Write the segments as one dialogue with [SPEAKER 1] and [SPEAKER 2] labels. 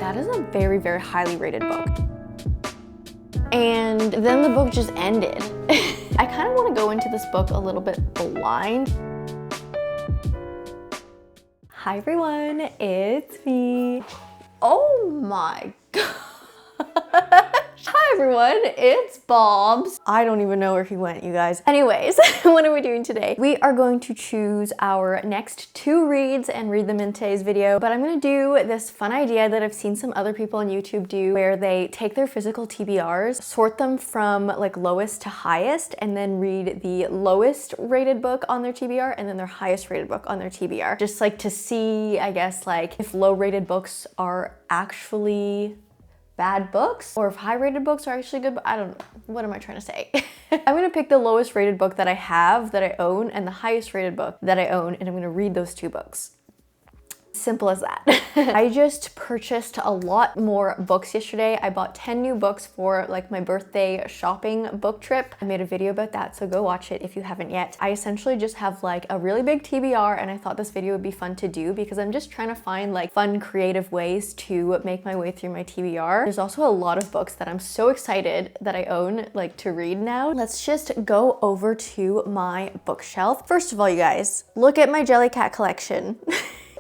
[SPEAKER 1] that is a very, very highly rated book. And then the book just ended. I kind of want to go into this book a little bit blind. Hi everyone, it's me. Oh my god. Hi everyone, it's Bobs. I don't even know where he went, you guys. Anyways, what are we doing today? We are going to choose our next 2 reads and read them in today's video, but I'm gonna do this fun idea that I've seen some other people on YouTube do where they take their physical TBRs, sort them from like lowest to highest, and then read the lowest rated book on their TBR and then their highest rated book on their TBR. Just like to see, I guess, like if low rated books are actually bad books or if high rated books are actually good. I don't know. What am I trying to say? I'm gonna pick the lowest rated book that I have, that I own, and the highest rated book that I own, and I'm gonna read those 2 books. Simple as that. I just purchased a lot more books yesterday. I bought 10 new books for like my birthday shopping book trip. I made a video about that, so go watch it if you haven't yet. I essentially just have like a really big TBR, and I thought this video would be fun to do because I'm just trying to find like fun, creative ways to make my way through my TBR. There's also a lot of books that I'm so excited that I own like to read now. Let's just go over to my bookshelf. First of all, you guys, look at my Jellycat collection.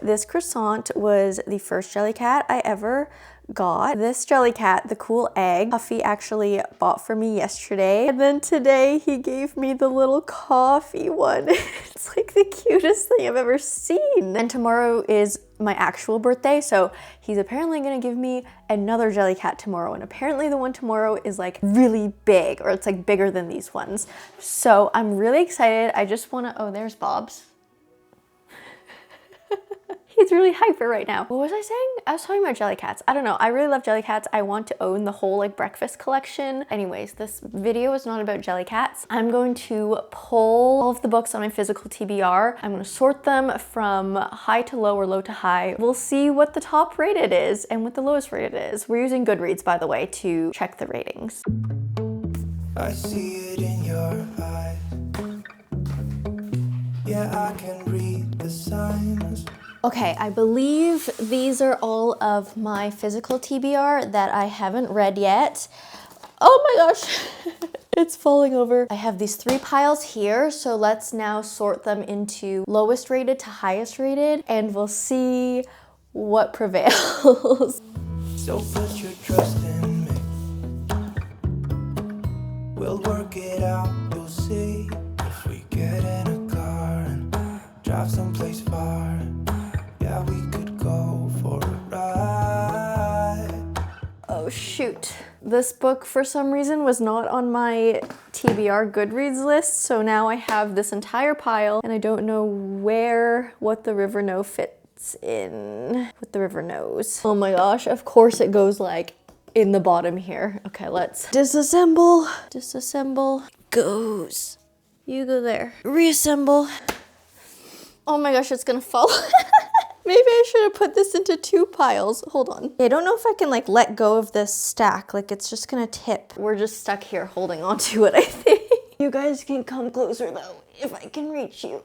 [SPEAKER 1] This croissant was the first Jellycat I ever got. This Jellycat, the cool egg, Puffy actually bought for me yesterday. And then today he gave me the little coffee one. It's like the cutest thing I've ever seen. And tomorrow is my actual birthday, so he's apparently gonna give me another Jellycat tomorrow, and apparently the one tomorrow is like really big, or it's like bigger than these ones. So I'm really excited. I just wanna, oh, there's Bob's. He's really hyper right now. What was I saying? I was talking about Jellycats. I don't know. I really love Jellycats. I want to own the whole like breakfast collection. Anyways, this video is not about Jellycats. I'm going to pull all of the books on my physical TBR. I'm going to sort them from high to low or low to high. We'll see what the top rated is and what the lowest rated is. We're using Goodreads, by the way, to check the ratings.
[SPEAKER 2] I see it in your eyes. Yeah, I can read the signs.
[SPEAKER 1] Okay, I believe these are all of my physical TBR that I haven't read yet. Oh my gosh, it's falling over. I have these 3 piles here, so let's now sort them into lowest rated to highest rated, and we'll see what prevails.
[SPEAKER 2] So put your trust in me. We'll work it out, you'll see. If we get in a car and drive someplace far, yeah, we could go for a ride.
[SPEAKER 1] Oh shoot. This book for some reason was not on my TBR Goodreads list, so now I have this entire pile and I don't know what the river no fits in. What the river knows. Oh my gosh, of course it goes like in the bottom here. Okay, let's disassemble. Disassemble. Goes. You go there. Reassemble. Oh my gosh, it's gonna fall. Maybe I should have put this into 2 piles. Hold on. I don't know if I can like let go of this stack. Like it's just gonna tip. We're just stuck here holding on to it, I think. You guys can come closer though, if I can reach you.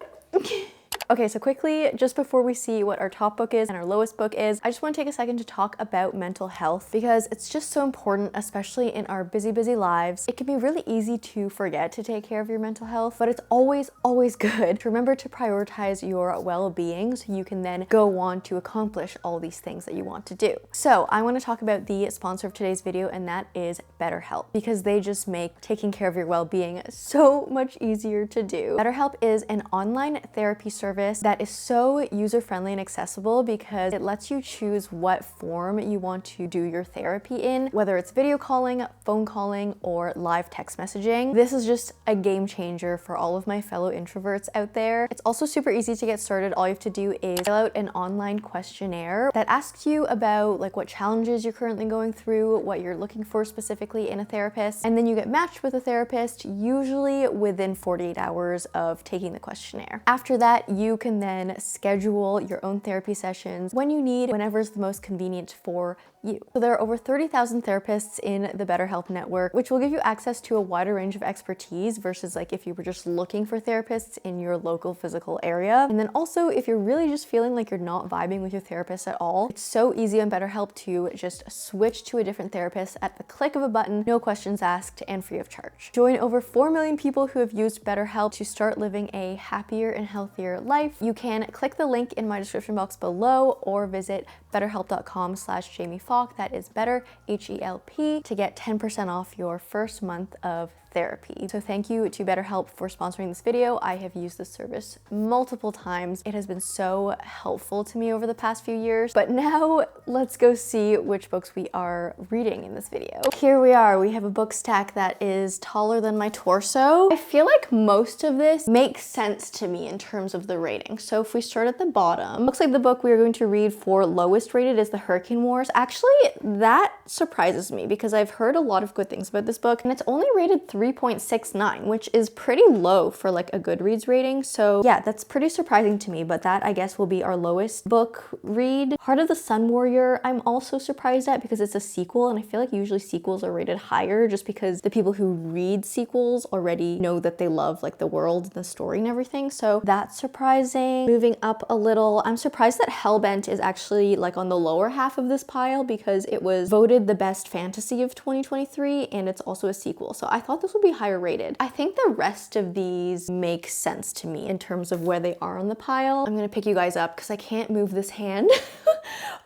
[SPEAKER 1] Okay, so quickly, just before we see what our top book is and our lowest book is, I just want to take a second to talk about mental health because it's just so important, especially in our busy, busy lives. It can be really easy to forget to take care of your mental health, but it's always, always good to remember to prioritize your well-being so you can then go on to accomplish all these things that you want to do. So I want to talk about the sponsor of today's video, and that is BetterHelp, because they just make taking care of your well-being so much easier to do. BetterHelp is an online therapy service that is so user-friendly and accessible because it lets you choose what form you want to do your therapy in, whether it's video calling, phone calling, or live text messaging. This is just a game changer for all of my fellow introverts out there. It's also super easy to get started. All you have to do is fill out an online questionnaire that asks you about like what challenges you're currently going through, what you're looking for specifically in a therapist, and then you get matched with a therapist usually within 48 hours of taking the questionnaire. After that, you can then schedule your own therapy sessions when you need, whenever is the most convenient for you. So there are over 30,000 therapists in the BetterHelp network, which will give you access to a wider range of expertise versus like if you were just looking for therapists in your local physical area. And then also, if you're really just feeling like you're not vibing with your therapist at all, it's so easy on BetterHelp to just switch to a different therapist at the click of a button, no questions asked, and free of charge. Join over 4 million people who have used BetterHelp to start living a happier and healthier life. You can click the link in my description box below or visit betterhelp.com/JamieFalk. That is better, HELP, to get 10% off your first month of therapy. So thank you to BetterHelp for sponsoring this video. I have used this service multiple times. It has been so helpful to me over the past few years. But now let's go see which books we are reading in this video. Here we are. We have a book stack that is taller than my torso. I feel like most of this makes sense to me in terms of the rating. So if we start at the bottom, looks like the book we are going to read for lowest rated is The Hurricane Wars. Actually, that surprises me because I've heard a lot of good things about this book, and it's only rated 3.69, which is pretty low for like a Goodreads rating. So yeah, that's pretty surprising to me, but that I guess will be our lowest book read. Heart of the Sun Warrior, I'm also surprised at because it's a sequel, and I feel like usually sequels are rated higher just because the people who read sequels already know that they love like the world, the story, and everything. So that's surprising. Moving up a little, I'm surprised that Hellbent is actually like on the lower half of this pile because it was voted the best fantasy of 2023, and it's also a sequel. So I thought this would be higher rated. I think the rest of these make sense to me in terms of where they are on the pile. I'm gonna pick you guys up because I can't move this hand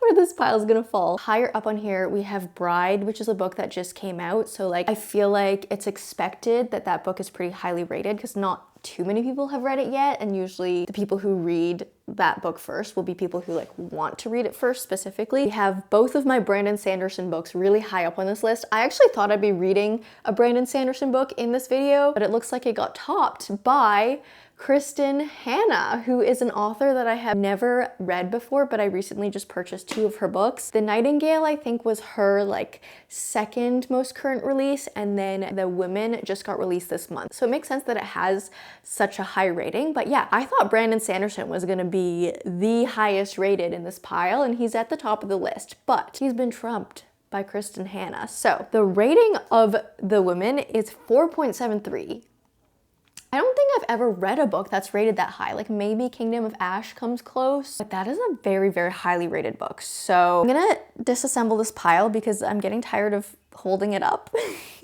[SPEAKER 1] or this pile is gonna fall. Higher up on here, we have Bride, which is a book that just came out. So like, I feel like it's expected that that book is pretty highly rated because not too many people have read it yet, and usually the people who read that book first will be people who like want to read it first specifically. We have both of my Brandon Sanderson books really high up on this list. I actually thought I'd be reading a Brandon Sanderson book in this video, but it looks like it got topped by Kristin Hannah, who is an author that I have never read before, but I recently just purchased 2 of her books. The Nightingale, I think, was her like second most current release, and then The Women just got released this month. So it makes sense that it has such a high rating. But yeah, I thought Brandon Sanderson was gonna be the highest rated in this pile, and he's at the top of the list, but he's been trumped by Kristin Hannah. So the rating of The Women is 4.73. I don't think I've ever read a book that's rated that high. Like maybe Kingdom of Ash comes close, but that is a very, very highly rated book. So I'm gonna disassemble this pile because I'm getting tired of holding it up.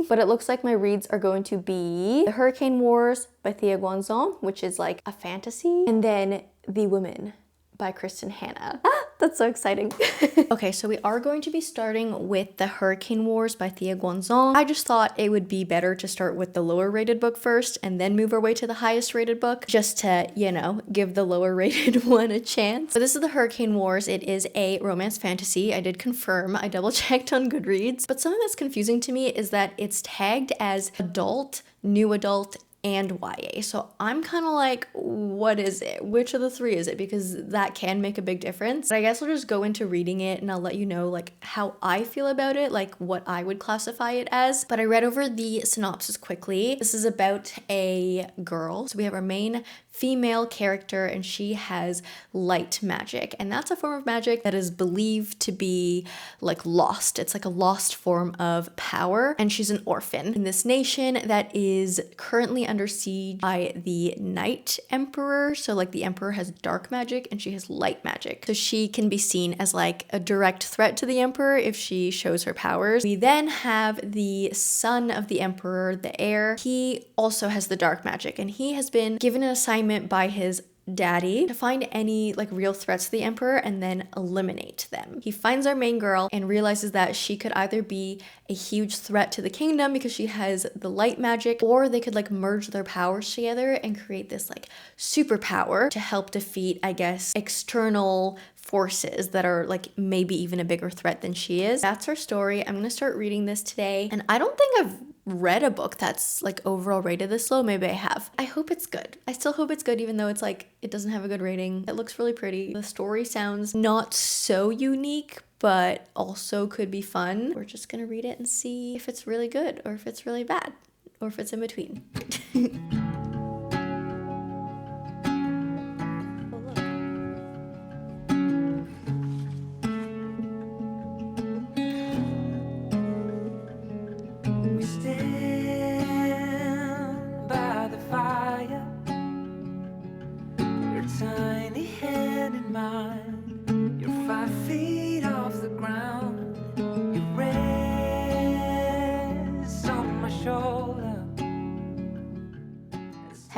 [SPEAKER 1] But it looks like my reads are going to be The Hurricane Wars by Thea Guanzon, which is like a fantasy, and then The Women by Kristin Hannah. That's so exciting. Okay, so we are going to be starting with The Hurricane Wars by Thea Guanzon. I just thought it would be better to start with the lower rated book first and then move our way to the highest rated book, just to, you know, give the lower rated one a chance. So this is The Hurricane Wars. It is a romance fantasy. I did confirm, I double checked on Goodreads, but something that's confusing to me is that it's tagged as adult, new adult, and YA. So I'm kind of like, what is it? Which of the 3 is it? Because that can make a big difference. But I guess I'll just go into reading it and I'll let you know like how I feel about it, like what I would classify it as. But I read over the synopsis quickly. This is about a girl. So we have our main female character, and she has light magic, and that's a form of magic that is believed to be like lost. It's like a lost form of power, and she's an orphan in this nation that is currently under siege by the Night Emperor. So like the Emperor has dark magic and she has light magic, so she can be seen as like a direct threat to the Emperor if she shows her powers. We then have the son of the Emperor, the heir. He also has the dark magic, and he has been given an assignment by his daddy to find any like real threats to the Emperor and then eliminate them. He finds our main girl and realizes that she could either be a huge threat to the kingdom because she has the light magic, or they could like merge their powers together and create this like superpower to help defeat, I guess, external forces that are like maybe even a bigger threat than she is. That's her story. I'm gonna start reading this today, and I don't think I've read a book that's like overall rated this low. Maybe I have. I hope it's good. I still hope it's good, even though it's like it doesn't have a good rating. It looks really pretty. The story sounds not so unique, but also could be fun. We're just gonna read it and see if it's really good or if it's really bad or if it's in between.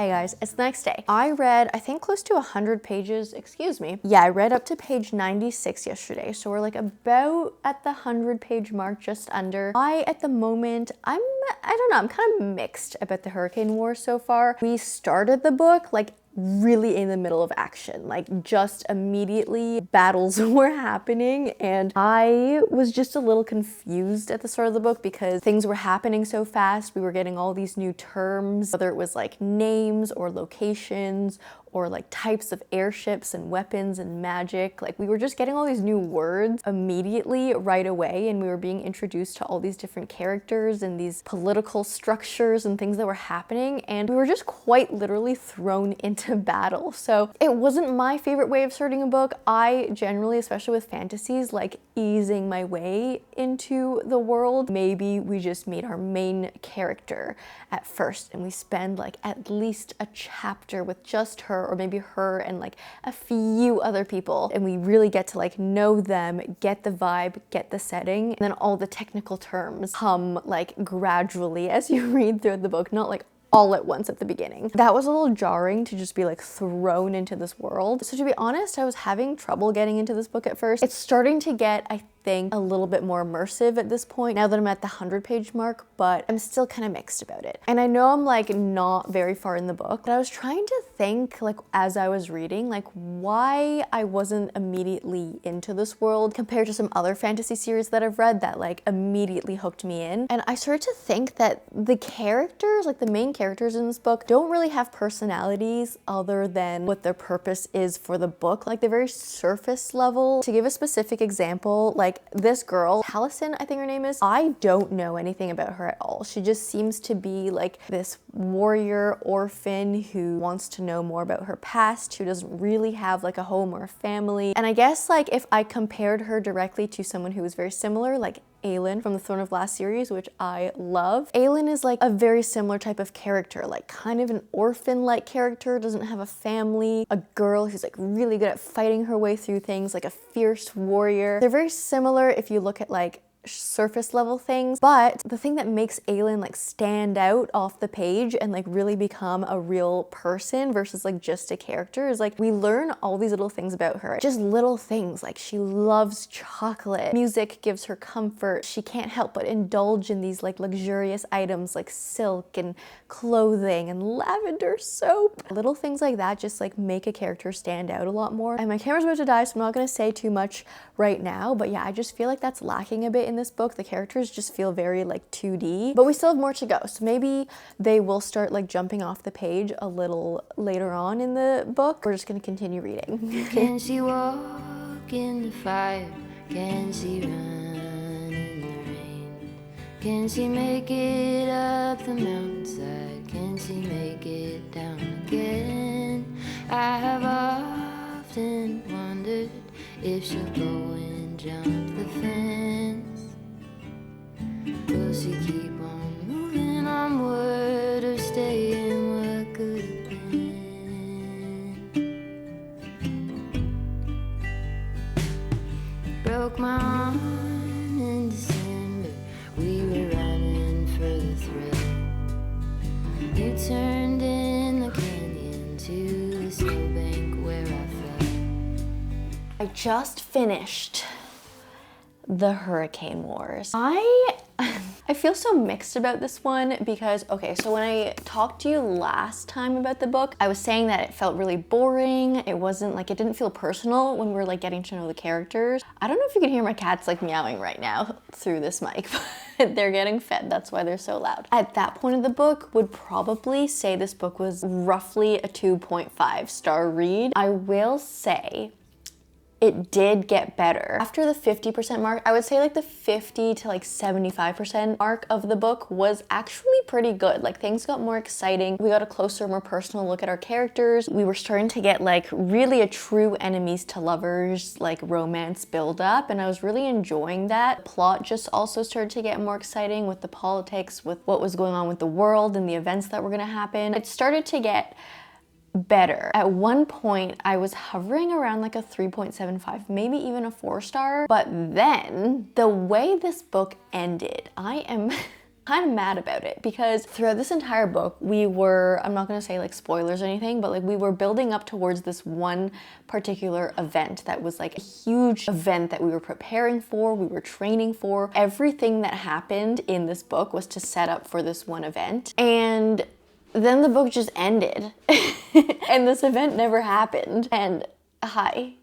[SPEAKER 1] Hey guys, it's the next day. I read, I think close to 100 pages, excuse me. Yeah, I read up to page 96 yesterday. So we're like about at the 100-page mark, just under. At the moment, I don't know, I'm kind of mixed about the Hurricane War so far. We started the book like really in the middle of action, like just immediately battles were happening, and I was just a little confused at the start of the book because things were happening so fast. We were getting all these new terms, whether it was like names or locations or like types of airships and weapons and magic. Like we were just getting all these new words immediately right away, and we were being introduced to all these different characters and these political structures and things that were happening, and we were just quite literally thrown into battle. So it wasn't my favorite way of starting a book. I generally, especially with fantasies, like easing my way into the world. Maybe we just meet our main character at first and we spend like at least a chapter with just her, or maybe her and like a few other people, and we really get to like know them, get the vibe, get the setting, and then all the technical terms come like gradually as you read through the book, not like all at once at the beginning. That was a little jarring to just be like thrown into this world. So to be honest, I was having trouble getting into this book at first. It's starting to get, I think, a little bit more immersive at this point now that I'm at the 100-page mark, but I'm still kind of mixed about it. And I know I'm like not very far in the book, but I was trying to think like as I was reading, like why I wasn't immediately into this world compared to some other fantasy series that I've read that like immediately hooked me in. And I started to think that the characters, like the main characters in this book, don't really have personalities other than what their purpose is for the book. Like they're very surface level. To give a specific example, like this girl, Allison, I think her name is, I don't know anything about her at all. She just seems to be like this warrior orphan who wants to know more about her past, who doesn't really have like a home or a family. And I guess like if I compared her directly to someone who was very similar, like Aelin from the Throne of Glass series, which I love. Aelin is like a very similar type of character, like kind of an orphan-like character, doesn't have a family, a girl who's like really good at fighting her way through things, like a fierce warrior. They're very similar if you look at like surface level things, but the thing that makes Aelin like stand out off the page and like really become a real person versus like just a character is like we learn all these little things about her, just little things like she loves chocolate, music gives her comfort, she can't help but indulge in these like luxurious items like silk and clothing and lavender soap. Little things like that just like make a character stand out a lot more. And my camera's about to die, so I'm not gonna say too much right now, but yeah, I just feel like that's lacking a bit in this book. The characters just feel very like 2D, but we still have more to go. So maybe they will start like jumping off the page a little later on in the book. We're just gonna continue reading.
[SPEAKER 3] Can she walk in the fire? Can she run in the rain? Can she make it up the mountainside? Can she make it down again? I have often wondered if she'll go and jump the fence. Will she keep on moving onward or stay in what could have been? Broke my arm in December. We were running for the thrill. You turned in the canyon to the snowbank where I fell.
[SPEAKER 1] I just finished the Hurricane Wars. I feel so mixed about this one because, okay, so when I talked to you last time about the book, I was saying that it felt really boring. It wasn't like, it didn't feel personal when we were like getting to know the characters. I don't know if you can hear my cats like meowing right now through this mic, but they're getting fed. That's why they're so loud. At that point of the book, would probably say this book was roughly a 2.5 star read. I will say it did get better. After the 50% mark, I would say like the 50 to like 75% mark of the book was actually pretty good. Like things got more exciting. We got a closer, more personal look at our characters. We were starting to get like really a true enemies to lovers, like romance build up, and I was really enjoying that. The plot just also started to get more exciting with the politics, with what was going on with the world and the events that were gonna happen. It started to get better. At one point, I was hovering around like a 3.75, maybe even a 4 star. But then the way this book ended, I am kind of mad about it because throughout this entire book, we were, I'm not gonna say like spoilers or anything, but like we were building up towards this one particular event that was like a huge event that we were preparing for, we were training for. Everything that happened in this book was to set up for this one event. And then the book just ended and this event never happened. And hi.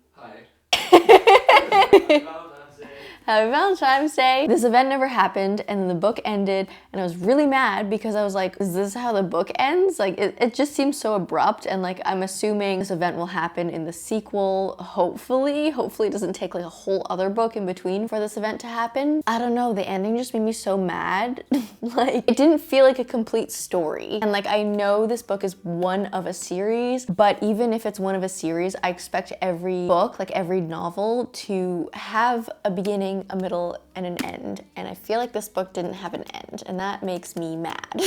[SPEAKER 1] Happy Valentine's Day. This event never happened and then the book ended and I was really mad because I was like, is this how the book ends? Like it just seems so abrupt, and like I'm assuming this event will happen in the sequel, hopefully. Hopefully it doesn't take like a whole other book in between for this event to happen. I don't know, the ending just made me so mad. Like it didn't feel like a complete story. And like I know this book is one of a series, but even if it's one of a series, I expect every book, like every novel, to have a beginning, a middle, and an end. And I feel like this book didn't have an end, and that makes me mad.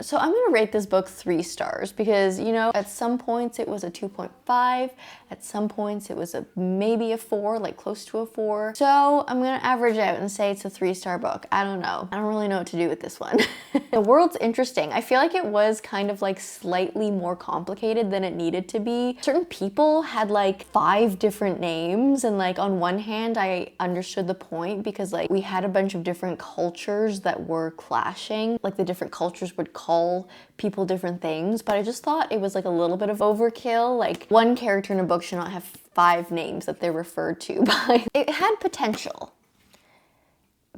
[SPEAKER 1] So I'm gonna rate this book 3 stars because, you know, at some points it was a 2.5, at some points it was maybe a 4, like close to a 4. So I'm gonna average out and say it's a 3-star book. I don't know. I don't really know what to do with this one. The world's interesting. I feel like it was kind of like slightly more complicated than it needed to be. Certain people had like 5 different names, and like on one hand I understood the point because like we had a bunch of different cultures that were clashing. Like the different cultures would call people different things, but I just thought it was like a little bit of overkill. Like one character in a book should not have 5 names that they're referred to by. It had potential,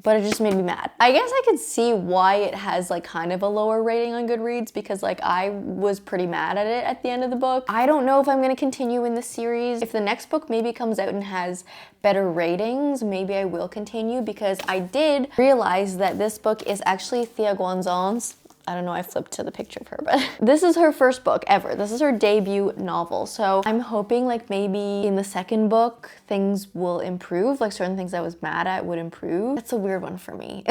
[SPEAKER 1] but it just made me mad. I guess I could see why it has like kind of a lower rating on Goodreads because like I was pretty mad at it at the end of the book. I don't know if I'm gonna continue in the series. If the next book maybe comes out and has better ratings, maybe I will continue, because I did realize that this book is actually Thea Guanzon's. I don't know, I flipped to the picture of her, but this is her first book ever. This is her debut novel. So I'm hoping like maybe in the second book, things will improve. Like certain things I was mad at would improve. That's a weird one for me.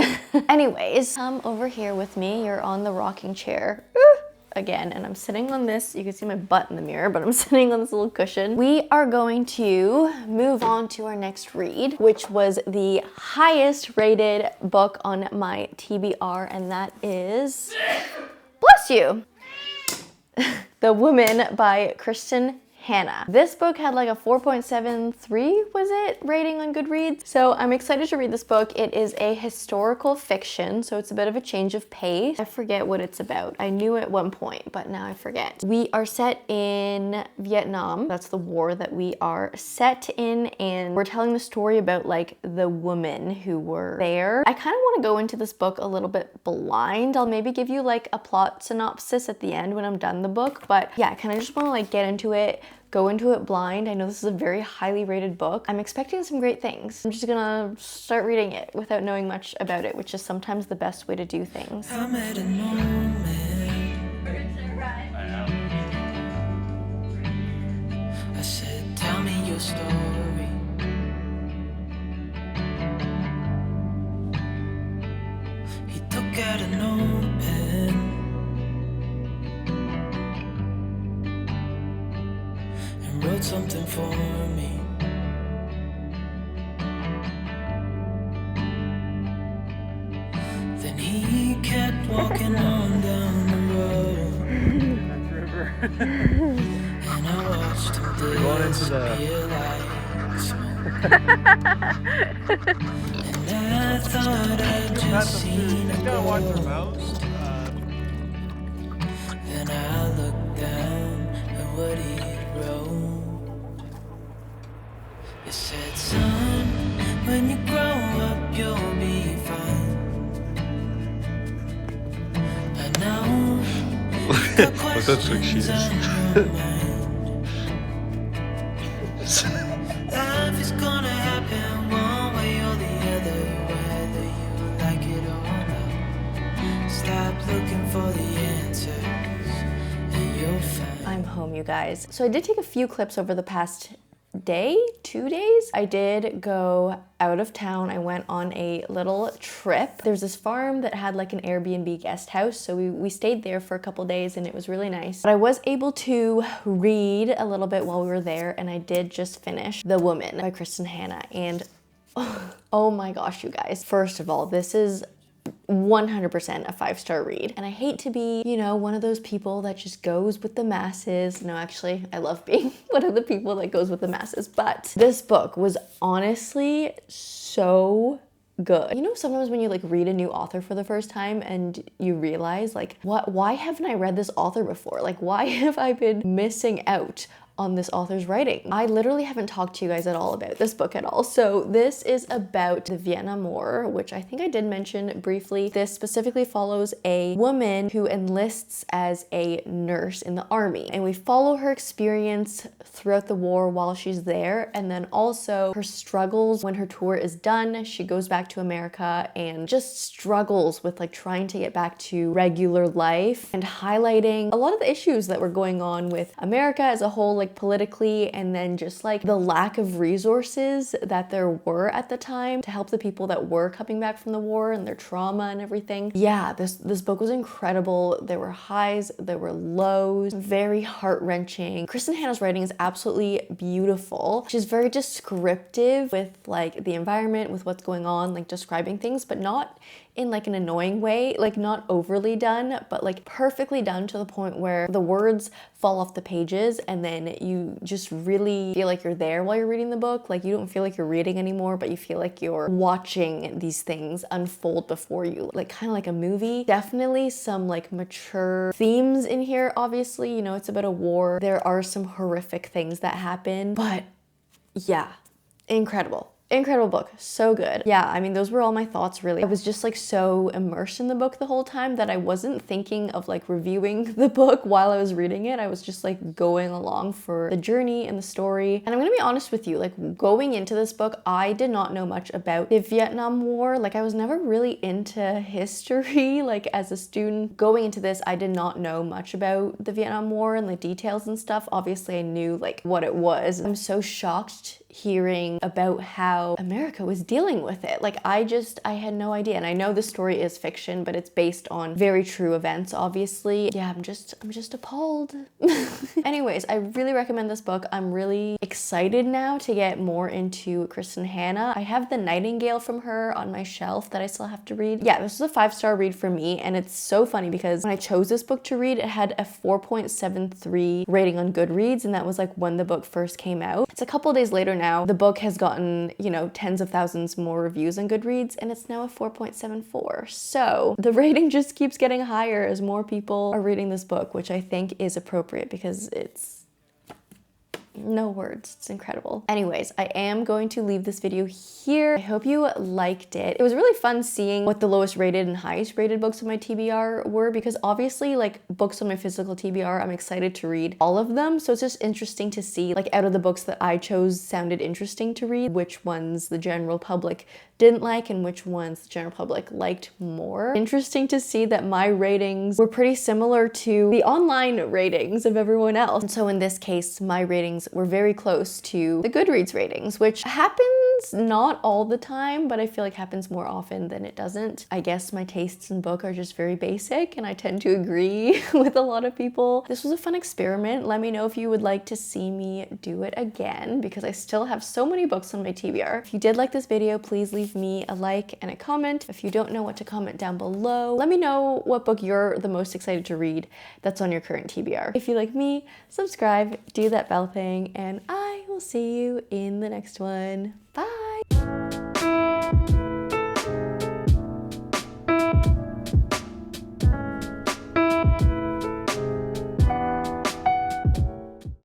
[SPEAKER 1] Anyways, come over here with me. You're on the rocking chair. Again, and I'm sitting on this, you can see my butt in the mirror, but I'm sitting on this little cushion. We are going to move on to our next read, which was the highest rated book on my TBR, and that is, bless you, The Woman by Kristin. This book had like a 4.73, was it, rating on Goodreads? So I'm excited to read this book. It is a historical fiction, so it's a bit of a change of pace. I forget what it's about. I knew at one point, but now I forget. We are set in Vietnam. That's the war that we are set in, and we're telling the story about like the women who were there. I kind of want to go into this book a little bit blind. I'll maybe give you like a plot synopsis at the end when I'm done the book, but yeah, I kind of just want to like get into it, go into it blind. I know this is a very highly rated book. I'm expecting some great things. I'm just gonna start reading it without knowing much about it, which is sometimes the best way to do things.
[SPEAKER 2] I'm at a moment. I said, tell me your story. He took out a notepad and wrote something for me. Then he kept walking on down the road, and I watched him disappear like smoke. And I thought I'd just seen a ghost. Then I looked down at what he wrote. It said, son, when you grow up you'll be fine. I know you've got questions on your mind. Life is gonna happen one way or the other, whether you like it or not. Stop looking for the answers and you'll find.
[SPEAKER 1] I'm home, you guys. So I did take a few clips over the past day, 2 days. I did go out of town. I went on a little trip. There's this farm that had like an Airbnb guest house, so we stayed there for a couple days and it was really nice. But I was able to read a little bit while we were there, and I did just finish The Woman by Kristin, and oh my gosh, you guys. First of all, this is 100% a 5-star read. And I hate to be, you know, one of those people that just goes with the masses. No, actually, I love being one of the people that goes with the masses. But this book was honestly so good. You know, sometimes when you like read a new author for the first time and you realize like, why haven't I read this author before? Like, why have I been missing out on this author's writing? I literally haven't talked to you guys at all about this book at all. So this is about the Vietnam War, which I think I did mention briefly. This specifically follows a woman who enlists as a nurse in the army, and we follow her experience throughout the war while she's there, and then also her struggles when her tour is done. She goes back to America and just struggles with like trying to get back to regular life, and highlighting a lot of the issues that were going on with America as a whole, like politically, and then just like the lack of resources that there were at the time to help the people that were coming back from the war and their trauma and everything. Yeah, this book was incredible. There were highs, there were lows, very heart-wrenching. Kristin Hannah's writing is absolutely beautiful. She's very descriptive with like the environment, with what's going on, like describing things, but not in like an annoying way, like not overly done, but like perfectly done to the point where the words fall off the pages and then you just really feel like you're there while you're reading the book. Like you don't feel like you're reading anymore, but you feel like you're watching these things unfold before you, like kind of like a movie. Definitely some like mature themes in here. Obviously, you know, it's about a war. There are some horrific things that happen, but yeah, incredible. Incredible book, so good. Yeah, I mean, those were all my thoughts really. I was just like so immersed in the book the whole time that I wasn't thinking of like reviewing the book while I was reading it. I was just like going along for the journey and the story. And I'm gonna be honest with you, like going into this book, I did not know much about the Vietnam War. Like I was never really into history, like as a student. Going into this, I did not know much about the Vietnam War and the details and stuff. Obviously I knew like what it was. I'm so shocked hearing about how America was dealing with it. Like I had no idea. And I know the story is fiction, but it's based on very true events, obviously. Yeah, I'm just appalled. Anyways, I really recommend this book. I'm really excited now to get more into Kristin Hannah. I have The Nightingale from her on my shelf that I still have to read. Yeah, this is a 5-star read for me, and it's so funny because when I chose this book to read, it had a 4.73 rating on Goodreads, and that was like when the book first came out. It's a couple days later now. The book has gotten, you know, tens of thousands more reviews on Goodreads, and it's now a 4.74. So the rating just keeps getting higher as more people are reading this book, which I think is appropriate because it's no words. It's incredible. Anyways, I am going to leave this video here. I hope you liked it. It was really fun seeing what the lowest rated and highest rated books on my TBR were, because obviously like books on my physical TBR, I'm excited to read all of them. So it's just interesting to see like out of the books that I chose sounded interesting to read, which ones the general public didn't like and which ones the general public liked more. Interesting to see that my ratings were pretty similar to the online ratings of everyone else. And so in this case, my ratings were very close to the Goodreads ratings, which happens not all the time, but I feel like happens more often than it doesn't. I guess my tastes in book are just very basic and I tend to agree with a lot of people. This was a fun experiment. Let me know if you would like to see me do it again, because I still have so many books on my TBR. If you did like this video, please leave me a like and a comment. If you don't know what to comment down below, let me know what book you're the most excited to read that's on your current TBR. If you like me, subscribe, do that bell thing, and I will see you in the next one.